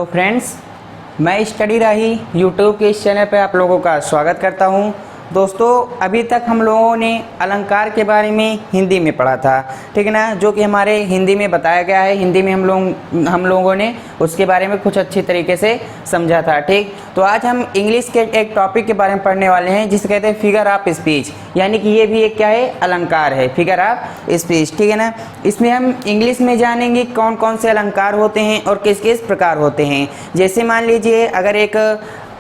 Hello friends, मैं study राही YouTube के इस चैनल पर आप लोगों का स्वागत करता हूं। दोस्तों, अभी तक हम लोगों ने अलंकार के बारे में हिंदी में पढ़ा था, ठीक है ना, जो कि हमारे हिंदी में बताया गया है। हिंदी में हम लोगों ने उसके बारे में कुछ अच्छी तरीके से समझा था, ठीक। तो आज हम इंग्लिश के एक टॉपिक के बारे में पढ़ने वाले हैं जिसे कहते हैं फिगर ऑफ स्पीच, यानी कि ये भी एक क्या है, अलंकार है, फिगर ऑफ स्पीच, ठीक है ना। इसमें हम इंग्लिश में जानेंगे कौन कौन से अलंकार होते हैं और किस किस प्रकार होते हैं। जैसे मान लीजिए अगर एक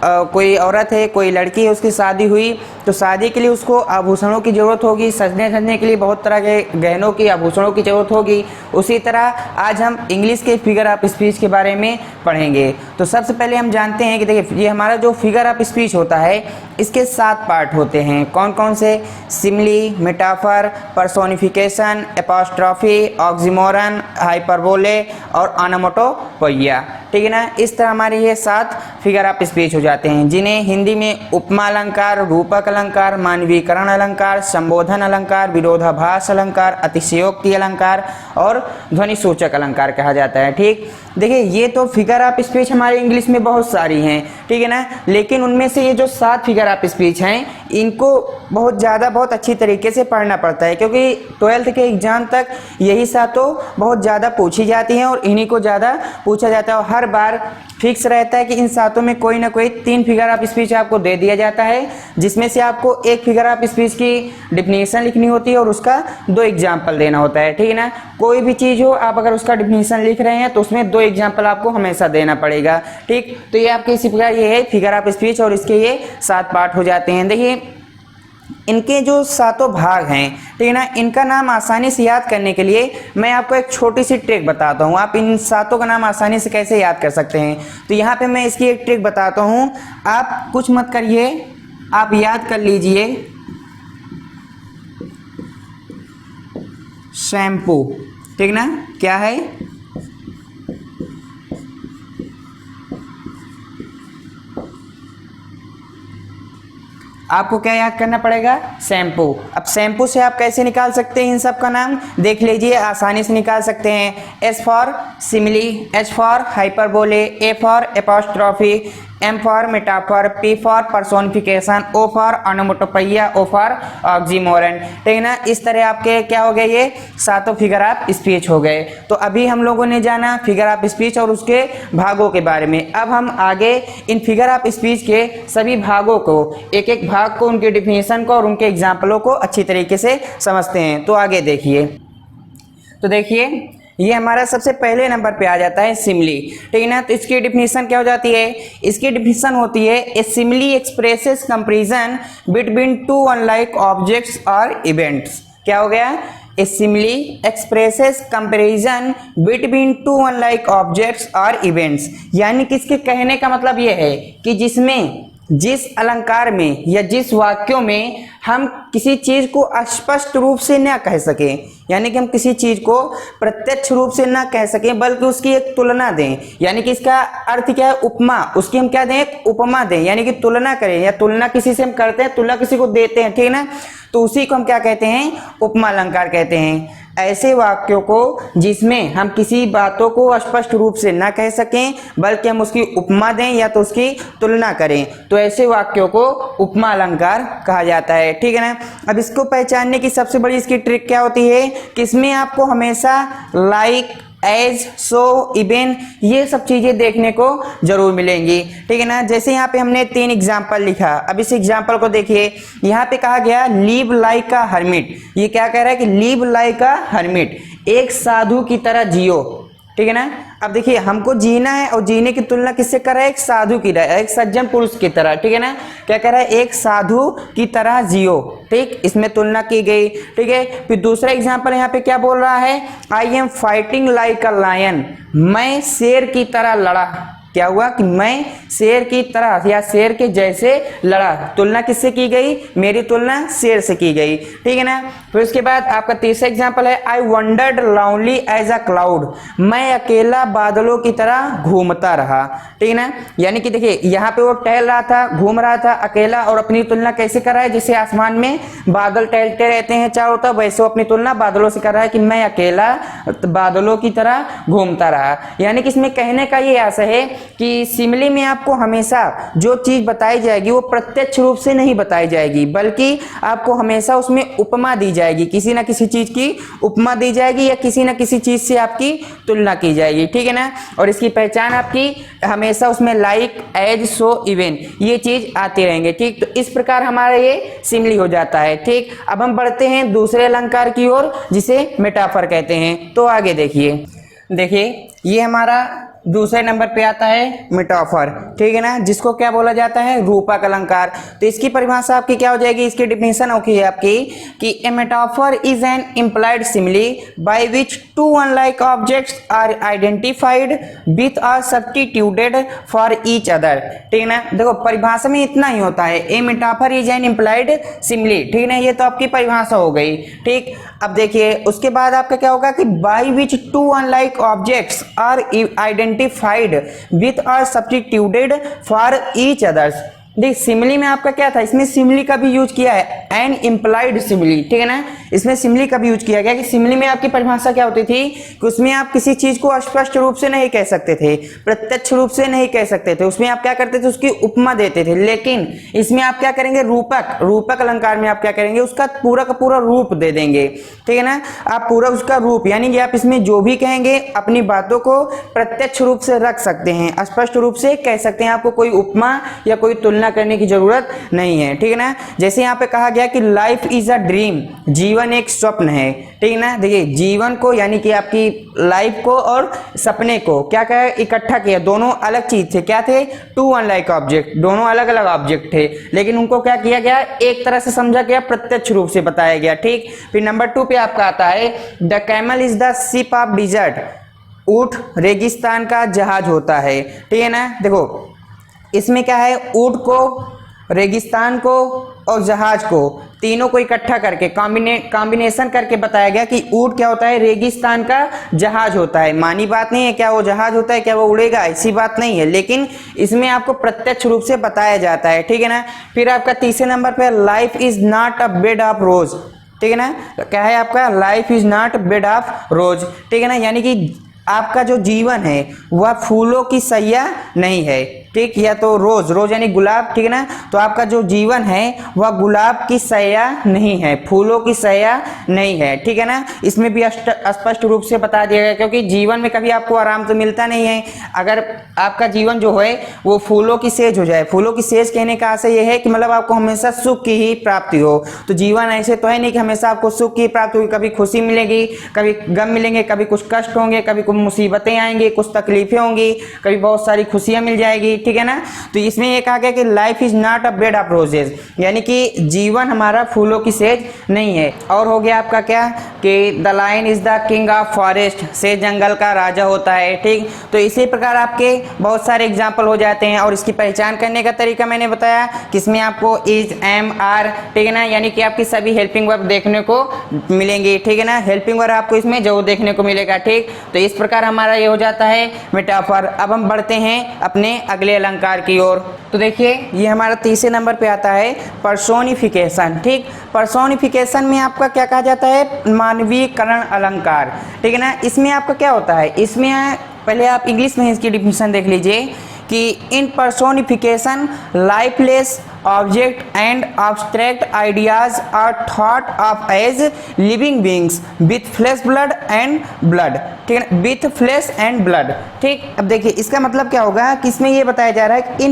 कोई औरत है, कोई लड़की है, उसकी शादी हुई तो शादी के लिए उसको आभूषणों की ज़रूरत होगी, सजने धजने के लिए बहुत तरह के गहनों की, आभूषणों की ज़रूरत होगी। उसी तरह आज हम इंग्लिश के फिगर ऑफ स्पीच के बारे में पढ़ेंगे। तो सबसे पहले हम जानते हैं कि देखिए, ये हमारा जो फिगर ऑफ स्पीच होता है इसके 7 पार्ट होते हैं। कौन कौन से? Simile, metaphor, personification, apostrophe, oxymoron, hyperbole और ऑनोमेटोपोइया, ठीक है ना। इस तरह हमारे ये 7 फिगर ऑफ स्पीच हो जाते हैं, जिन्हें हिंदी में उपमा अलंकार, रूपक अलंकार, मानवीकरण अलंकार, संबोधन अलंकार, विरोधाभास अलंकार, अतिशयोक्ति अलंकार और ध्वनि सूचक अलंकार कहा जाता है, ठीक। देखिए, ये तो फिगर ऑफ स्पीच हमारे इंग्लिश में बहुत सारी हैं, ठीक है ना, लेकिन उनमें से ये जो 7 फिगर ऑफ स्पीच हैं इनको बहुत अच्छी तरीके से पढ़ना पड़ता है, क्योंकि 12th के एग्जाम तक यही 7 बहुत ज़्यादा पूछी जाती हैं और इन्हीं को ज़्यादा पूछा जाता है। और हर बार फिक्स रहता है कि इन 7 में कोई ना कोई 3 फिगर ऑफ स्पीच आपको दे दिया जाता है, जिसमें से आपको एक फिगर ऑफ स्पीच की डिफिनीशन लिखनी होती है और उसका 2 एग्जाम्पल देना होता है, ठीक है ना। कोई भी चीज़ हो, आप अगर उसका डिफिनीशन लिख रहे हैं तो उसमें 2 एग्जाम्पल आपको हमेशा देना पड़ेगा, ठीक। तो ये आपके इसी प्रकार ये है फिगर ऑफ स्पीच और इसके ये 7 पार्ट हो जाते हैं। देखिए, इनके जो 7 भाग हैं, ठीक है ना, इनका नाम आसानी से याद करने के लिए मैं आपको एक छोटी सी ट्रिक बताता हूँ। आप इन 7 का नाम आसानी से कैसे याद कर सकते हैं, तो यहाँ पे मैं इसकी एक ट्रिक बताता हूँ। आप कुछ मत करिए, आप याद कर लीजिए शैम्पू, ठीक ना, क्या है? आपको क्या याद करना पड़ेगा? शैम्पू। अब शैम्पू से आप कैसे निकाल सकते हैं इन सब का नाम? देख लीजिए, आसानी से निकाल सकते हैं। S for simile, H for hyperbole, A for apostrophe, M for metaphor, P for personification, O for onomatopoeia, O for oxymoron, ठीक है ना। इस तरह आपके क्या हो गए, ये 7 फिगर ऑफ स्पीच हो गए। तो अभी हम लोगों ने जाना फिगर ऑफ स्पीच और उसके भागों के बारे में। अब हम आगे इन फिगर ऑफ स्पीच के सभी भागों को, एक एक भाग को, उनके डिफिनीशन को और उनके एग्जाम्पलों को अच्छी तरीके से समझते हैं। तो आगे देखिए, तो देखिए ये हमारा सबसे पहले नंबर पे आ जाता है सिमली, ठीक है ना। तो इसकी डिफिनीशन क्या हो जाती है? इसकी डिफिनीशन होती है a simile expresses comparison between 2 unlike objects और इवेंट्स। क्या हो गया? A simile expresses comparison between 2 unlike objects और इवेंट्स, यानी कि इसके कहने का मतलब ये है कि जिस अलंकार में या जिस वाक्यों में हम किसी चीज को स्पष्ट रूप से न कह सकें, यानी कि हम किसी चीज को प्रत्यक्ष रूप से न कह सकें बल्कि उसकी एक तुलना दें, यानी कि इसका अर्थ क्या है? उपमा। उसकी हम क्या दें? एक उपमा दें, यानी कि तुलना करें, या तुलना किसी से हम करते हैं, तुलना किसी को देते हैं, ठीक है ना। तो उसी को हम क्या कहते हैं? उपमा अलंकार कहते हैं। ऐसे वाक्यों को जिसमें हम किसी बातों को स्पष्ट रूप से ना कह सकें बल्कि हम उसकी उपमा दें या तो उसकी तुलना करें, तो ऐसे वाक्यों को उपमा अलंकार कहा जाता है, ठीक है ना। अब इसको पहचानने की सबसे बड़ी इसकी ट्रिक क्या होती है कि इसमें आपको हमेशा लाइक, एज, सो, इवन, ये सब चीजें देखने को जरूर मिलेंगी, ठीक है ना। जैसे यहाँ पे हमने 3 एग्जाम्पल लिखा। अब इस एग्जाम्पल को देखिए, यहाँ पे कहा गया लीव लाइक अ हर्मिट। ये क्या कह रहा है कि लीव लाइक अ हर्मिट, एक साधु की तरह जियो, ठीक है ना। अब देखिए, हमको जीना है और जीने की तुलना किससे कर रहा है? एक साधु की तरह, एक सज्जन पुरुष की तरह, ठीक है ना। क्या कह रहा है? एक साधु की तरह जियो, ठीक, इसमें तुलना की गई, ठीक है। फिर दूसरा एग्जांपल यहाँ पे क्या बोल रहा है? I am fighting like a lion, मैं शेर की तरह लड़ा। क्या हुआ कि मैं शेर की तरह या शेर के जैसे लड़ा। तुलना किससे की गई? मेरी तुलना शेर से की गई, ठीक है ना। फिर उसके बाद आपका तीसरा एग्जांपल है I wandered lonely as a cloud, मैं अकेला बादलों की तरह घूमता रहा, ठीक है ना। यानी कि देखिए, यहाँ पे वो टहल रहा था, घूम रहा था अकेला, और अपनी तुलना कैसे कर रहा है? जैसे आसमान में बादल टहलते रहते हैं चारों तरफ, वैसे वो अपनी तुलना बादलों से कर रहा है कि मैं अकेला बादलों की तरह घूमता रहा। यानी कि इसमें कहने का ये आशय है कि सिमिली में आपको हमेशा जो चीज़ बताई जाएगी वो प्रत्यक्ष रूप से नहीं बताई जाएगी, बल्कि आपको हमेशा उसमें उपमा दी जाएगी, किसी ना किसी चीज़ की उपमा दी जाएगी या किसी ना किसी चीज़ से आपकी तुलना की जाएगी, ठीक है ना। और इसकी पहचान आपकी हमेशा उसमें लाइक, एज, सो, इवन ये चीज़ आती रहेंगे, ठीक। तो इस प्रकार हमारा ये सिमिली हो जाता है, ठीक। अब हम बढ़ते हैं दूसरे अलंकार की ओर जिसे मेटाफर कहते हैं। तो आगे देखिए ये हमारा दूसरे नंबर पे आता है मेटाफर, ठीक है ना, जिसको क्या बोला जाता है, रूपक अलंकार। तो इसकी परिभाषा आपकी क्या हो जाएगी, इसकी डिफिनेशन होगी आपकी कि a metaphor is an implied simile by which two unlike objects are identified with or substituted for each other, ठीक है ना। देखो परिभाषा में इतना ही होता है, a metaphor is an implied simile, ठीक है ना, ये तो आपकी परिभाषा हो गई, ठीक। अब देखिए उसके बाद आपका क्या होगा कि by which two unlike objects are identified with or substituted for each others. देख सिमिली में आपका क्या था, इसमें सिमिली का भी यूज किया है, एन इम्प्लाइड सिमिली, ठीक है ना, इसमें सिमिली का भी यूज किया गया कि सिमिली में आपकी परिभाषा क्या होती थी कि उसमें आप किसी चीज को स्पष्ट रूप से नहीं कह सकते थे, प्रत्यक्ष रूप से नहीं कह सकते थे, उसमें आप क्या करते थे, उसकी उपमा देते थे। लेकिन इसमें आप क्या करेंगे, रूपक अलंकार में आप क्या करेंगे, उसका पूरा का पूरा रूप दे देंगे, ठीक है ना, आप पूरा उसका रूप, यानी कि आप इसमें जो भी कहेंगे अपनी बातों को प्रत्यक्ष रूप से रख सकते हैं, स्पष्ट रूप से कह सकते हैं, आपको कोई उपमा या कोई तुलना करने की जरूरत नहीं है, ठीक है ना। जैसे यहाँ पे कहा गया कि लाइफ इज अ ड्रीम, जीवन एक स्वप्न है, ठीक है ना। देखिए जीवन को यानी कि आपकी लाइफ को और सपने को क्या कहा, इकट्ठा किया, दोनों अलग चीज थे, क्या थे, टू अनलाइक ऑब्जेक्ट, दोनों अलग अलग ऑब्जेक्ट थे, लेकिन उनको क्या किया गया, एक तरह से समझा गया, प्रत्यक्ष रूप से बताया गया, ठीक। फिर नंबर 2 पे आपका आता है the camel is the ship of dessert, ऊंट रेगिस्तान का जहाज होता है, ठीक है ना। देखो इसमें क्या है, ऊंट को, रेगिस्तान को और जहाज को, तीनों को इकट्ठा करके कॉम्बिनेशन करके बताया गया कि ऊंट क्या होता है, रेगिस्तान का जहाज होता है। मानी बात नहीं है, क्या वो जहाज होता है, क्या वो उड़ेगा, ऐसी बात नहीं है, लेकिन इसमें आपको प्रत्यक्ष रूप से बताया जाता है, ठीक है ना। फिर आपका तीसरे नंबर पे life is not a bed of रोज, ठीक है ना, क्या है आपका, life is not bed of रोज, ठीक है ना, यानी कि आपका जो जीवन है वह फूलों की सैया नहीं है, ठीक, या तो रोज यानी गुलाब, ठीक है ना, तो आपका जो जीवन है वह गुलाब की सैया नहीं है, फूलों की सैया नहीं है, ठीक है ना। इसमें भी स्पष्ट रूप से बता दिया गया, क्योंकि जीवन में कभी आपको आराम तो मिलता नहीं है। अगर आपका जीवन जो है वो फूलों की सेज हो जाए, फूलों की सेज कहने का आशय यह है कि मतलब आपको हमेशा सुख की ही प्राप्ति हो, तो जीवन ऐसे तो है नहीं कि हमेशा आपको सुख की प्राप्ति होगी, कभी खुशी मिलेगी, कभी गम मिलेंगे, कभी कुछ कष्ट होंगे, कभी कुछ मुसीबतें आएंगी, कुछ तकलीफें होंगी, कभी बहुत सारी खुशियां मिल जाएगी, ठीक है ना। तो इसमें ये कहा गया कि life is not a bed of roses, यानी कि जीवन हमारा फूलों की सेज नहीं है। और हो गया आपका क्या कि the lion is the king of forest, से जंगल का राजा होता है, ठीक। तो इसी प्रकार आपके बहुत सारे एग्जाम्पल हो जाते हैं। और इसकी पहचान करने का तरीका मैंने बताया कि इसमें आपको इज, एम, आर, ठीक है ना, यानी कि आपकी सभी हेल्पिंग वर्ब देखने को मिलेंगे, ठीक है ना, हेल्पिंग वर्ब आपको इसमें जो देखने को मिलेगा, ठीक। तो इस प्रकार हमारा ये हो जाता है मेटाफर। अब हम बढ़ते हैं अपने अगले अलंकार की ओर। तो देखिए ये हमारा तीसरे नंबर पे आता है पर्सोनिफिकेशन, ठीक। पर्सोनिफिकेशन में आपका क्या कहा जाता है, मानवीकरण अलंकार, ठीक है ना। इसमें आपका क्या होता है, इसमें पहले आप इंग्लिश में इसकी डिफिनेशन देख लीजिए कि in personification lifeless object and abstract ideas are thought of as living beings with flesh blood and blood, ठीक है, विथ फ्लेश एंड ब्लड, ठीक। अब देखिए इसका मतलब क्या होगा कि इसमें ये बताया जा रहा है कि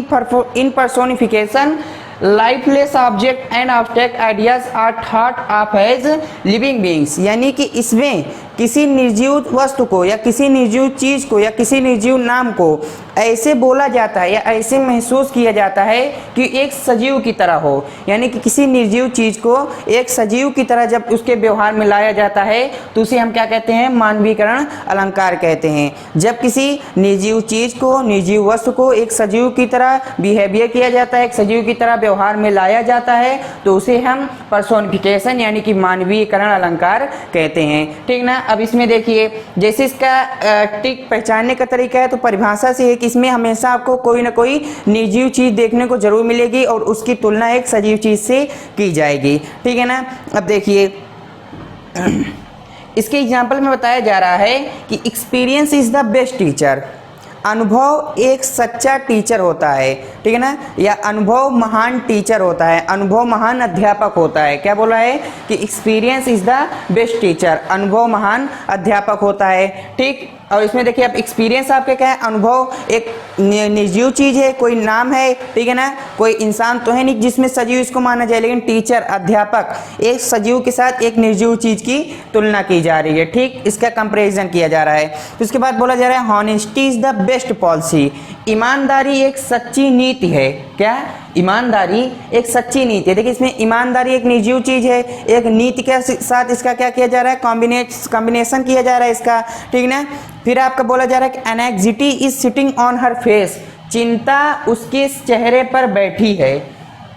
in personification lifeless object and abstract ideas are thought of as living beings, यानी कि इसमें किसी निर्जीव वस्तु को या किसी निर्जीव चीज को या किसी निर्जीव नाम को ऐसे बोला जाता है या ऐसे महसूस किया जाता है कि एक सजीव की तरह हो, यानी कि किसी निर्जीव चीज को एक सजीव की तरह जब उसके व्यवहार में लाया जाता है तो उसे हम क्या कहते हैं, मानवीकरण अलंकार कहते हैं। जब किसी निर्जीव चीज को, निर्जीव वस्तु को एक सजीव की तरह बिहेवियर किया जाता है, एक सजीव की तरह व्यवहार में लाया जाता है तो उसे हम पर्सोनिफिकेशन यानी कि मानवीकरण अलंकार कहते हैं, ठीक ना। अब इसमें देखिए जैसे इसका टिक पहचानने का तरीका है तो परिभाषा से है कि इसमें हमेशा आपको कोई ना कोई निर्जीव चीज देखने को जरूर मिलेगी और उसकी तुलना एक सजीव चीज से की जाएगी, ठीक है ना। अब देखिए इसके एग्जाम्पल में बताया जा रहा है कि experience is the best teacher, अनुभव एक सच्चा टीचर होता है, ठीक है ना, या अनुभव महान टीचर होता है, अनुभव महान अध्यापक होता है। क्या बोला है कि experience is the best teacher, अनुभव महान अध्यापक होता है। ठीक, और इसमें देखिए अब एक्सपीरियंस आपके क्या है, अनुभव एक निर्जीव चीज़ है, कोई नाम है, ठीक है ना, कोई इंसान तो है नहीं जिसमें सजीव इसको माना जाए, लेकिन टीचर अध्यापक एक सजीव के साथ एक निर्जीव चीज़ की तुलना की जा रही है। ठीक, इसका कंपैरिजन किया जा रहा है। तो इसके बाद बोला जा रहा है honesty is the best policy, ईमानदारी एक सच्ची नीति है। क्या, ईमानदारी एक सच्ची नीति है। देखिए इसमें ईमानदारी एक निर्जीव चीज़ है, एक नीति के साथ इसका क्या किया जा रहा है, कॉम्बिनेशन किया जा रहा है इसका, ठीक ना। फिर आपका बोला जा रहा है कि anxiety is sitting on her face, चिंता उसके चेहरे पर बैठी है।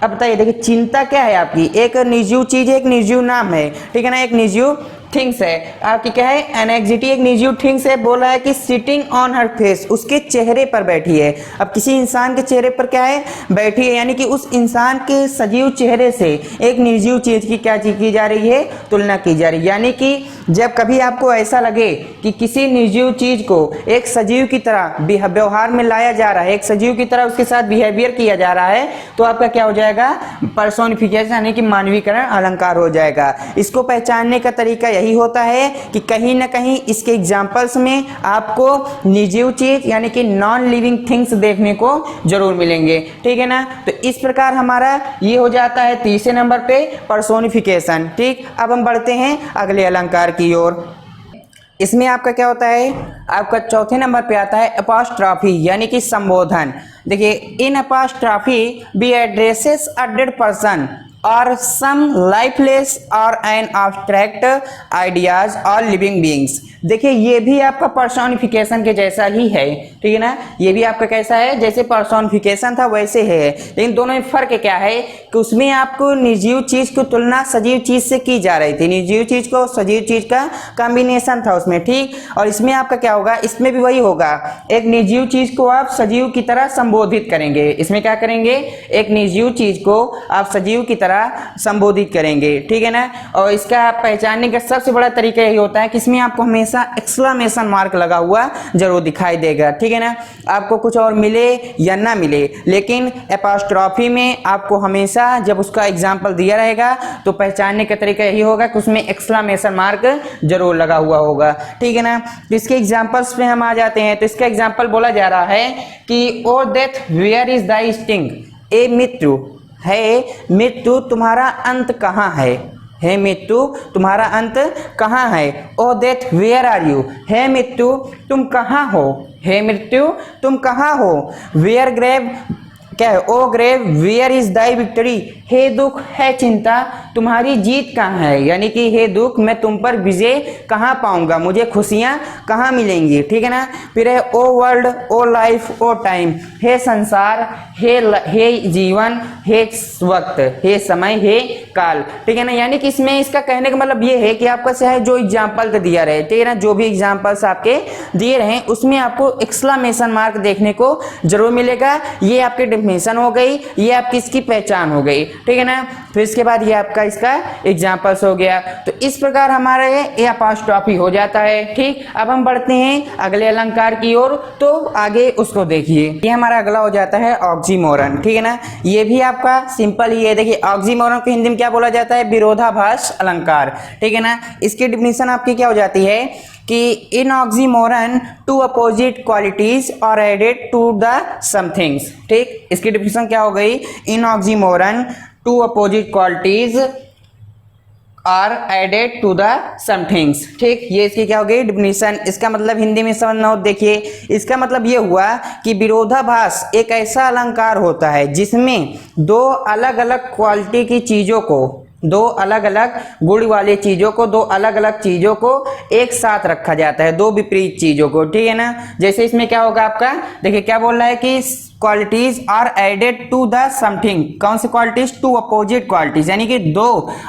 अब बताइए, देखिए चिंता क्या है आपकी, एक निर्जीव चीज़ है, एक निर्जीव नाम है, ठीक है ना, एक निर्जीव थिंग्स है। आपकी क्या है, एनेक्सिटी एक निर्जीव थिंग्स है, बोला है कि सिटिंग ऑन हर फेस, उसके चेहरे पर बैठी है। अब किसी इंसान के चेहरे पर क्या है, बैठी है, यानी कि उस इंसान के सजीव चेहरे से एक निर्जीव चीज की क्या चीज की जा रही है, तुलना की जा रही है। यानी कि जब कभी आपको ऐसा लगे कि किसी निर्जीव चीज को एक सजीव की तरह व्यवहार में लाया जा रहा है, एक सजीव की तरह उसके साथ बिहेवियर किया जा रहा है, तो आपका क्या हो जाएगा, पर्सोनिफिकेशन यानी कि मानवीकरण अलंकार हो जाएगा। इसको पहचानने का तरीका यही होता है कि कहीं ना कहीं इसके एग्जाम्पल्स में आपको निर्जीव चीज यानी कि नॉन लिविंग थिंग्स देखने को जरूर मिलेंगे, ठीक है ना। तो इस प्रकार हमारा ये हो जाता है तीसरे नंबर पे पर्सोनिफिकेशन। ठीक, अब हम बढ़ते हैं अगले अलंकार की ओर। इसमें आपका क्या होता है, आपका चौथे नंबर पे आता है अपॉस्ट्रॉफी यानी कि संबोधन। देखिए, in apostrophe be addresses a dead person और सम लाइफलेस और एन abstract आइडियाज और लिविंग बीइंग्स। देखिए ये भी आपका पर्सोनिफिकेशन के जैसा ही है, ठीक है ना, ये भी आपका कैसा है, जैसे पर्सोनिफिकेशन था वैसे है, लेकिन दोनों में फर्क क्या है कि उसमें आपको निर्जीव चीज की तुलना सजीव चीज से की जा रही थी, निर्जीव चीज को सजीव चीज का कॉम्बिनेशन था उसमें। ठीक, और इसमें आपका क्या होगा, इसमें भी वही होगा, एक निर्जीव चीज को आप सजीव की तरह संबोधित करेंगे। इसमें क्या करेंगे, एक निर्जीव चीज को आप सजीव की तरह संबोधित करेंगे, ठीक है ना। और इसका पहचानने का सबसे बड़ा तरीका यही होता है कि इसमें आपको हमेशा एक्सक्लेमेशन मार्क लगा हुआ जरूर दिखाई देगा, ठीक है ना। आपको कुछ और मिले या ना मिले, लेकिन एपोस्ट्रॉफी में आपको हमेशा जब उसका एग्जाम्पल दिया रहेगा तो पहचानने का तरीका यही होगा कि उसमें एक्सक्लेमेशन मार्क जरूर लगा हुआ होगा, ठीक है ना। तो इसके एग्जाम्पल्स पे हम आ जाते हैं। तो इसका एग्जाम्पल बोला जा रहा है कि O death where is the sting, ए मृत्यु है, मृत्यु तुम्हारा अंत कहाँ है, हे मृत्यु तुम्हारा अंत कहाँ है। O death where are you, हे मृत्यु तुम कहाँ हो, हे मृत्यु तुम कहाँ हो। वेयर ग्रेव क्या है, O grave where is thy victory, हे दुख है चिंता तुम्हारी जीत कहाँ है, यानी कि हे दुख मैं तुम पर विजय कहाँ पाऊंगा, मुझे खुशियाँ कहाँ मिलेंगी, ठीक है ना। फिर है ओ वर्ल्ड ओ लाइफ ओ टाइम, हे संसार हे जीवन हे वक्त हे समय हे काल, ठीक है ना। यानी कि इसमें इसका कहने का मतलब ये है कि आपका चाहे जो एग्जाम्पल दिया रहे, ठीक है ना, जो भी एग्जाम्पल्स आपके दिए रहे उसमें आपको एक्सक्लेमेशन मार्क देखने को जरूर मिलेगा। ये आपके डेफिनेशन हो गई, ये आपकी इसकी पहचान हो गई, ठीक है ना। फिर इसके बाद ये आपका इसका एग्जाम्पल्स हो गया। तो इस प्रकार हमारा ये अपॉस्ट्रॉफी हो जाता है। ठीक, अब हम बढ़ते हैं अगले अलंकार की ओर, तो आगे उसको देखिए। ये हमारा अगला हो जाता है ऑक्सीमोरन, ठीक है ना। ये भी आपका सिंपल ही है। देखिए ऑक्सीमोरन को हिंदी में क्या बोला जाता है, विरोधाभास अलंकार, ठीक है ना। इसकी डिफिनेशन आपकी क्या हो जाती है कि in oxymoron two opposite qualities और एडेड टू द समथिंग्स। ठीक, इसकी डिफिनेशन क्या हो गई, in oxymoron two opposite qualities are added to the somethings. ठीक, ये इसकी क्या हो गई डिफिनेशन। इसका मतलब हिंदी में समझना हो, देखिए इसका मतलब ये हुआ कि विरोधाभास एक ऐसा अलंकार होता है जिसमें दो अलग अलग क्वालिटी की चीजों को, दो अलग अलग गुण वाले चीजों को, दो अलग अलग चीजों को एक साथ रखा जाता है, दो विपरीत चीजों को, ठीक है ना। जैसे इसमें क्या होगा आपका, देखिए क्या बोल रहा है कि qualities are added to the something. कौन सी क्वालिटीज? टू अपोजिट क्वालिटीज, यानी कि दो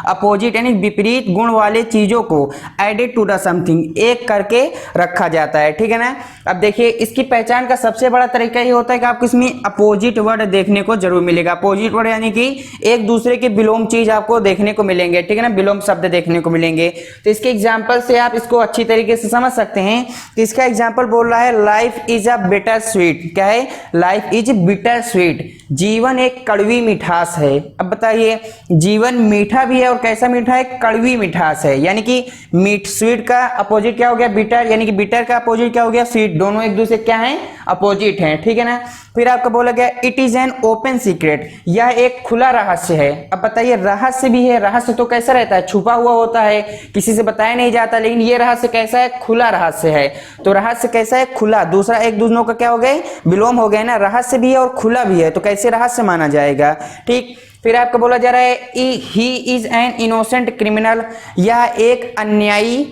अपोजिट यानी विपरीत गुण वाले चीजों को एडेड टू द समथिंग एक करके रखा जाता है, ठीक है ना। अब देखिए इसकी पहचान का सबसे बड़ा तरीका ये होता है कि आपको इसमें अपोजिट वर्ड देखने को जरूर मिलेगा। अपोजिट वर्ड यानी कि एक दूसरे के विलोम चीज आपको देखने को मिलेंगे, ठीक है ना, विलोम शब्द देखने को मिलेंगे। तो इसके एग्जाम्पल से आप इसको अच्छी तरीके से समझ सकते हैं। तो इसका एग्जाम्पल बोल रहा है life is a bitter sweet. क्या है? लाइफ इज बिटर स्वीट, जीवन एक कड़वी मिठास है। अब बताइए जीवन मीठा भी है और कैसा मीठा है? कड़वी मिठास है, यानी कि मीठ स्वीट का अपोजिट क्या हो गया? बिटर, यानी कि बिटर का अपोजिट क्या हो गया? स्वीट। दोनों एक दूसरे क्या है? अपोजिट हैं, ठीक है ना। फिर आपको बोला गया it is an open secret, यह एक खुला रहस्य है। अब बताइए रहस्य भी है, रहस्य तो कैसा रहता है? छुपा हुआ होता है, किसी से बताया नहीं जाता, लेकिन ये रहस्य कैसा है? खुला रहस्य है। तो रहस्य कैसा है? खुला। दूसरा एक दूसरों का क्या हो गए? विलोम हो गए ना, रहस्य भी है और खुला भी है, तो कैसे रहस्य माना जाएगा, ठीक। फिर आपको बोला जा रहा है he is an innocent criminal, यह एक अन्यायी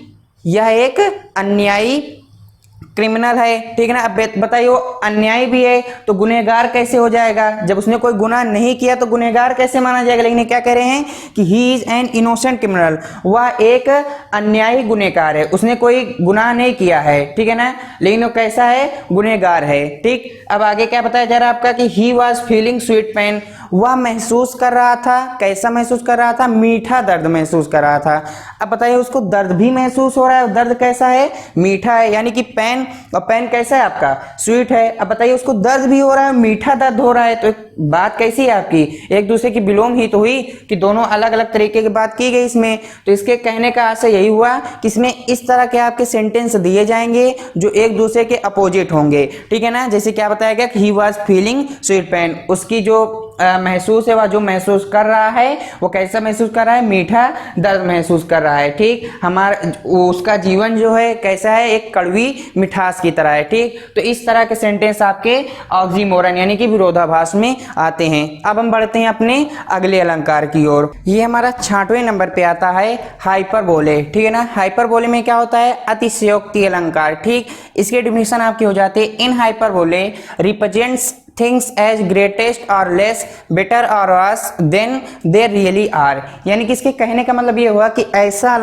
क्रिमिनल है, ठीक है ना। अब बताइए वो अन्यायी भी है तो गुनहगार कैसे हो जाएगा? जब उसने कोई गुनाह नहीं किया तो गुनहगार कैसे माना जाएगा? लेकिन ये क्या कह रहे हैं कि he is an innocent criminal, वह एक अन्यायी गुनहगार है, उसने कोई गुनाह नहीं किया है, ठीक है ना, लेकिन वो कैसा है? गुनहगार है, ठीक। अब आगे क्या बताया जा रहा है आपका कि he was feeling sweet pain, वह महसूस कर रहा था, कैसा महसूस कर रहा था? मीठा दर्द महसूस कर रहा था। अब बताइए उसको दर्द भी महसूस हो रहा है, दर्द कैसा है? मीठा है, यानी कि पेन, और पेन कैसा है आपका? स्वीट है। अब बताइए उसको दर्द भी हो रहा है, मीठा दर्द हो रहा है, तो बात कैसी है आपकी? एक दूसरे की विलोम ही तो हुई कि दोनों अलग अलग तरीके की बात की गई इसमें। तो इसके कहने का आशय यही हुआ कि इसमें इस तरह के आपके सेंटेंस दिए जाएंगे जो एक दूसरे के अपोजिट होंगे, ठीक है ना। जैसे क्या बताया गया कि he was feeling sweet pain, उसकी जो महसूस है, वह जो महसूस कर रहा है वो कैसा महसूस कर रहा है? मीठा दर्द महसूस कर रहा है, ठीक। हमारा उसका जीवन जो है कैसा है? एक कड़वी मिठास की तरह है, ठीक। तो इस तरह के सेंटेंस आपके ऑक्सीमोरन यानी कि विरोधाभास में आते हैं। अब हम बढ़ते हैं अपने अगले अलंकार की ओर। ये हमारा 6वें नंबर पे आता है हाइपरबोले, ठीक है ना। हाइपरबोले में क्या होता है? अतिशयोक्ति अलंकार, ठीक। इसके डेफिनेशन आपकी हो जाती है in hyperbole represents things as greatest और लेस बेटर और worse than they really are, यानी कि इसके कहने का मतलब ये हुआ कि ऐसा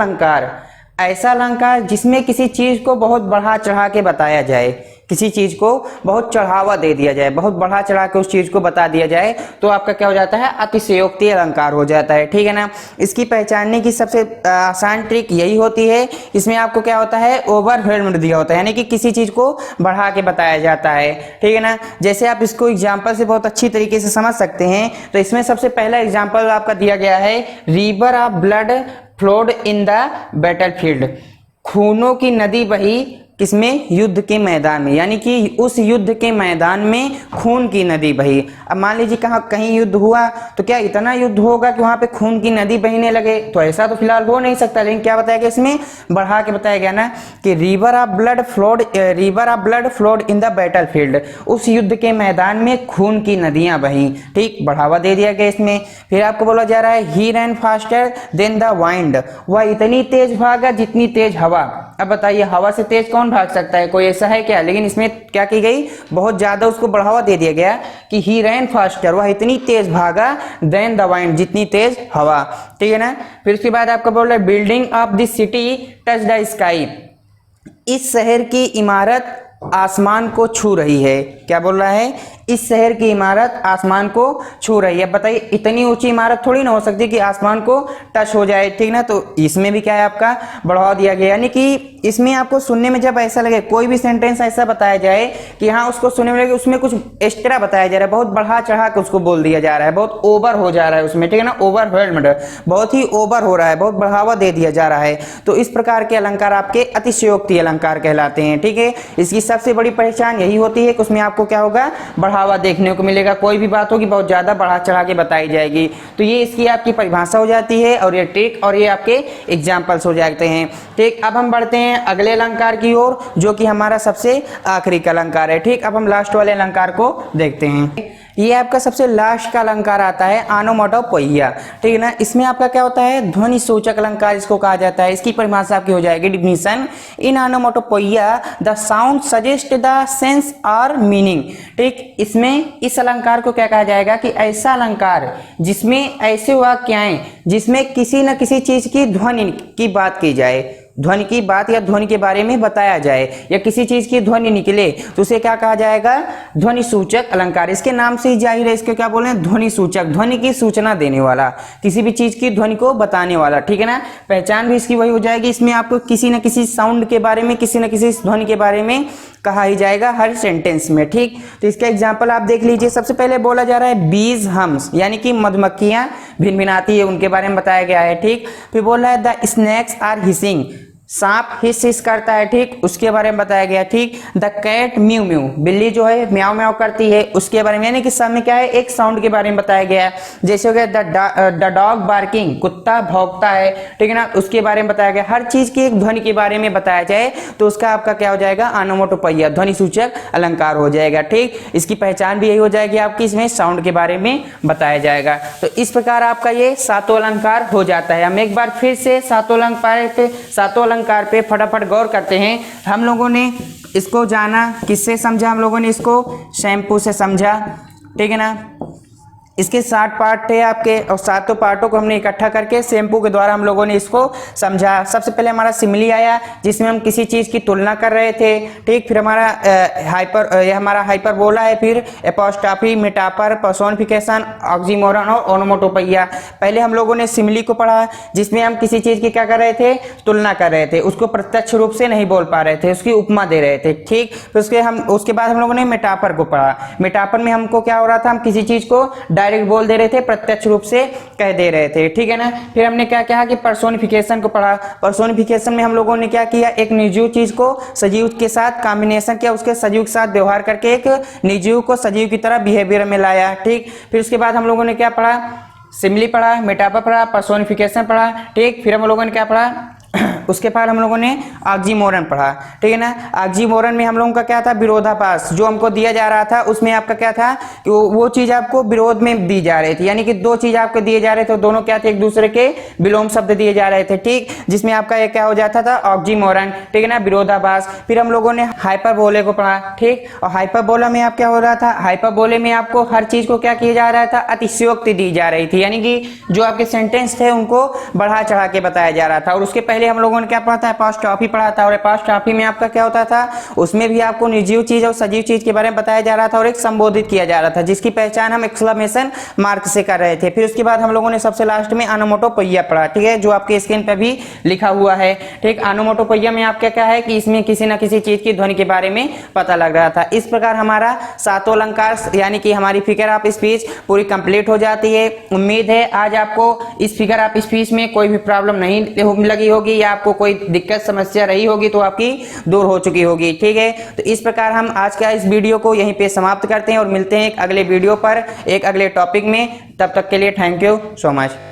अलंकार जिसमें किसी चीज को बहुत बढ़ा चढ़ा के बताया जाए, किसी चीज को बहुत चढ़ावा दे दिया जाए, बहुत बढ़ा चढ़ा के उस चीज को बता दिया जाए, तो आपका क्या हो जाता है? अतिशयोक्ति अलंकार हो जाता है, ठीक है ना। इसकी पहचानने की सबसे आसान ट्रिक यही होती है, इसमें आपको क्या होता है? ओवरवेल्म्ड दिया होता है, यानी कि किसी चीज को बढ़ा के बताया जाता है, ठीक है ना। जैसे आप इसको एग्जाम्पल से बहुत अच्छी तरीके से समझ सकते हैं। तो इसमें सबसे पहला एग्जाम्पल आपका दिया गया है river of blood flowed in the battlefield, खूनों की नदी बही किसमें? युद्ध के मैदान में, यानी कि उस युद्ध के मैदान में खून की नदी बही। अब मान लीजिए कहीं युद्ध हुआ तो क्या इतना युद्ध होगा कि वहां पे खून की नदी बहने लगे? तो ऐसा तो फिलहाल हो नहीं सकता, लेकिन क्या बताया गया इसमें? बढ़ा के बताया गया ना कि river of blood flowed in the battlefield, उस युद्ध के मैदान में खून की नदियां बही, ठीक। बढ़ावा दे दिया गया इसमें। फिर आपको बोला जा रहा है ही रैन फास्टर देन द वाइंड, वह इतनी तेज भागा जितनी तेज हवा। अब बताइए हवा से तेज कौन भाग सकता है? कोई ऐसा है क्या? लेकिन इसमें क्या की गई? बहुत ज्यादा उसको बढ़ावा दे दिया गया कि ही रैन फास्टर, वह इतनी तेज भागा देन द वाइंड, जितनी तेज हवा, ठीक है ना। फिर उसके बाद आपका बोल रहा है building of this city touch the sky, इस शहर की इमारत आसमान को छू रही है। क्या बोल रहा है? इस शहर की इमारत आसमान को छू रही है। बताइए इतनी ऊंची इमारत थोड़ी ना हो सकती कि आसमान को टच हो जाए, ठीक ना। तो इसमें भी क्या है? आपका बढ़ावा दिया गया, यानी कि इसमें आपको सुनने में जब ऐसा लगे, कोई भी सेंटेंस ऐसा बताया जाए कि हाँ उसको सुनने में लगे उसमें कुछ एक्स्ट्रा बताया जा रहा है, बहुत बढ़ा चढ़ा के उसको बोल दिया जा रहा है, बहुत ओवर हो जा रहा है उसमें, ठीक है ना। ओवरवेल्म्ड, बहुत ही ओवर हो रहा है, बहुत बढ़ावा दे दिया जा रहा है, तो इस प्रकार के अलंकार आपके अतिशयोक्ति अलंकार कहलाते हैं, ठीक है। इसकी सबसे बड़ी पहचान यही होती है कि उसमें आपको क्या होगा? बढ़ावा देखने को मिलेगा, कोई भी बात होगी बहुत ज्यादा बढ़ा चढ़ा के बताई जाएगी। तो ये इसकी आपकी परिभाषा हो जाती है और ये ट्रिक और ये आपके एग्जाम्पल्स हो जाते हैं, ठीक। अब हम बढ़ते हैं अगले अलंकार की ओर जो कि हमारा सबसे आखिरी का अलंकार है, ठीक। अब हम लास्ट वाले अलंकार को देखते हैं। ये आपका सबसे लास्ट का अलंकार आता है ऑनोमोटोपोइया, ठीक है ना। इसमें आपका क्या होता है, ध्वनि सूचक अलंकार इसको कहा जाता है। इसकी परिभाषा आपकी हो जाएगी definition, in onomatopoeia the sound suggest the sense और मीनिंग, ठीक। इसमें इस अलंकार को क्या कहा जाएगा कि ऐसा अलंकार जिसमें ऐसे वाक्य आए जिसमें किसी न किसी चीज की ध्वनि की बात की जाए, ध्वनि की बात या ध्वनि के बारे में बताया जाए या किसी चीज की ध्वनि निकले तो उसे क्या कहा जाएगा, ध्वनि सूचक अलंकार। इसके नाम से ही जाहिर है इसको क्या बोले हैं, ध्वनि सूचक, ध्वनि की सूचना देने वाला, किसी भी चीज की ध्वनि को बताने वाला, ठीक है ना। पहचान भी इसकी वही हो जाएगी, इसमें आपको किसी न किसी साउंड के बारे में, किसी न किसी ध्वनि के बारे में कहा ही जाएगा हर सेंटेंस में, ठीक। तो इसका एग्जाम्पल आप देख लीजिए। सबसे पहले बोला जा रहा है बीज हम्स, यानी कि मधुमक्खियां भिनभिनाती है, उनके बारे में बताया गया है, ठीक। फिर बोल रहा है द स्नैक्स आर हिसिंग, सांप हिस हिस करता है, ठीक, उसके बारे में बताया गया, ठीक। द कैट म्यू म्यू, बिल्ली जो है म्याऊ म्याऊ करती है, उसके बारे में, यानी कि सब में क्या है, एक साउंड के बारे में बताया गया है। जैसे हो गया द डॉग बार्किंग, कुत्ता भौंकता है, ठीक है ना, उसके बारे में बताया गया। हर चीज की एक ध्वनि के बारे में बताया जाए तो उसका आपका क्या हो जाएगा, ऑनोमोटोपोइया, ध्वनि सूचक अलंकार हो जाएगा, ठीक। इसकी पहचान भी यही हो जाएगी आपकी, इसमें साउंड के बारे में बताया जाएगा। तो इस प्रकार आपका ये सातों अलंकार हो जाता है। हम एक बार फिर से सातों अलंकार पे फटाफट गौर करते हैं। हम लोगों ने इसको जाना किससे समझा, हम लोगों ने इसको शैम्पू से समझा, ठीक है ना। इसके 60 पार्ट थे आपके और सातों पार्टों को हमने इकट्ठा करके शैम्पू के द्वारा हम लोगों ने इसको समझा। सबसे पहले हमारा सिमिली आया जिसमें हम किसी चीज की तुलना कर रहे थे, ठीक। फिर हमारा हमारा हाइपरबोला है, फिर एपोस्ट्रॉफी, मेटाफर, पर्सोनिफिकेशन, ऑक्सीमोरन और ओनोमोटोपोइया। पहले हम लोगों ने सिमिली को पढ़ा जिसमें हम किसी चीज की क्या कर रहे थे, तुलना कर रहे थे, उसको प्रत्यक्ष रूप से नहीं बोल पा रहे थे, उसकी उपमा दे रहे थे, ठीक। फिर उसके बाद हम लोगों ने मेटाफर को पढ़ा। मेटाफर में हमको क्या हो रहा था, हम किसी चीज को डायरेक्ट बोल दे रहे थे, प्रत्यक्ष रूप से कह दे रहे थे, ठीक है ना। फिर हमने क्या कहा कि पर्सोनिफिकेशन को पढ़ा। पर्सोनिफिकेशन में हम लोगों ने क्या किया, एक निर्जीव चीज को सजीव के साथ कॉम्बिनेशन किया, उसके सजीव के साथ व्यवहार करके एक निर्जीव को सजीव की तरह बिहेवियर में लाया, ठीक। फिर उसके बाद हम लोगों ने क्या पढ़ा, सिमिली पढ़ा, मेटाफर पढ़ा, पर्सोनिफिकेशन पढ़ा, ठीक। फिर हम लोगों ने क्या पढ़ा, उसके बाद हम लोगों ने ऑक्सीमोरन पढ़ा, ठीक है ना। ऑक्सीमोरन में हम लोगों का क्या था, विरोधाभास जो हमको दिया जा रहा था, उसमें आपका क्या था कि वो चीज आपको विरोध में दी जा रही थी, यानी कि दो चीज आपको दिए जा रहे थे, दोनों क्या थे, एक दूसरे के विलोम शब्द दिए जा रहे थे, ठीक। जिसमें आपका एक क्या हो जाता था, ऑक्सीमोरन, ठीक है ना, विरोधाभास। फिर हम लोगों ने हाइपरबोले को पढ़ा, ठीक। और हाइपरबोला में आप क्या हो रहा था, हाइपरबोले में आपको हर चीज को क्या किया जा रहा था, अतिशयोक्ति दी जा रही थी, यानी कि जो आपके सेंटेंस थे उनको बढ़ा चढ़ा के बताया जा रहा था। और उसके पहले हम लोगों ने क्या पढ़ा था, एपोस्ट्रॉफी पढ़ा था। और एपोस्ट्रॉफी में आपका क्या होता था, उसमें भी आपको निर्जीव चीज और सजीव चीज के बारे में बताया जा रहा था और एक संबोधित किया जा रहा था जिसकी पहचान हम एक्सक्लेमेशन मार्क से कर रहे थे। फिर उसके बाद हम लोगों ने सबसे लास्ट में ऑनोमोटोपोइया पढ़ा, ठीक है, जो आपके स्क्रीन पे भी लिखा हुआ है, ठीक। ऑनोमोटोपोइया में आपका क्या है कि इसमें किसी न किसी चीज की ध्वनि के बारे में पता लग रहा था। इस प्रकार हमारा सातों अलंकार यानी कि हमारी फिगर ऑफ स्पीच पूरी कंप्लीट हो जाती है। उम्मीद है आज आपको इस फिगर ऑफ स्पीच में कोई भी प्रॉब्लम नहीं लगी होगी या आपको कोई दिक्कत समस्या रही होगी तो आपकी दूर हो चुकी होगी, ठीक है। तो इस प्रकार हम आज का इस वीडियो को यहीं पे समाप्त करते हैं और मिलते हैं एक अगले वीडियो पर एक अगले टॉपिक में। तब तक के लिए थैंक यू सो मच।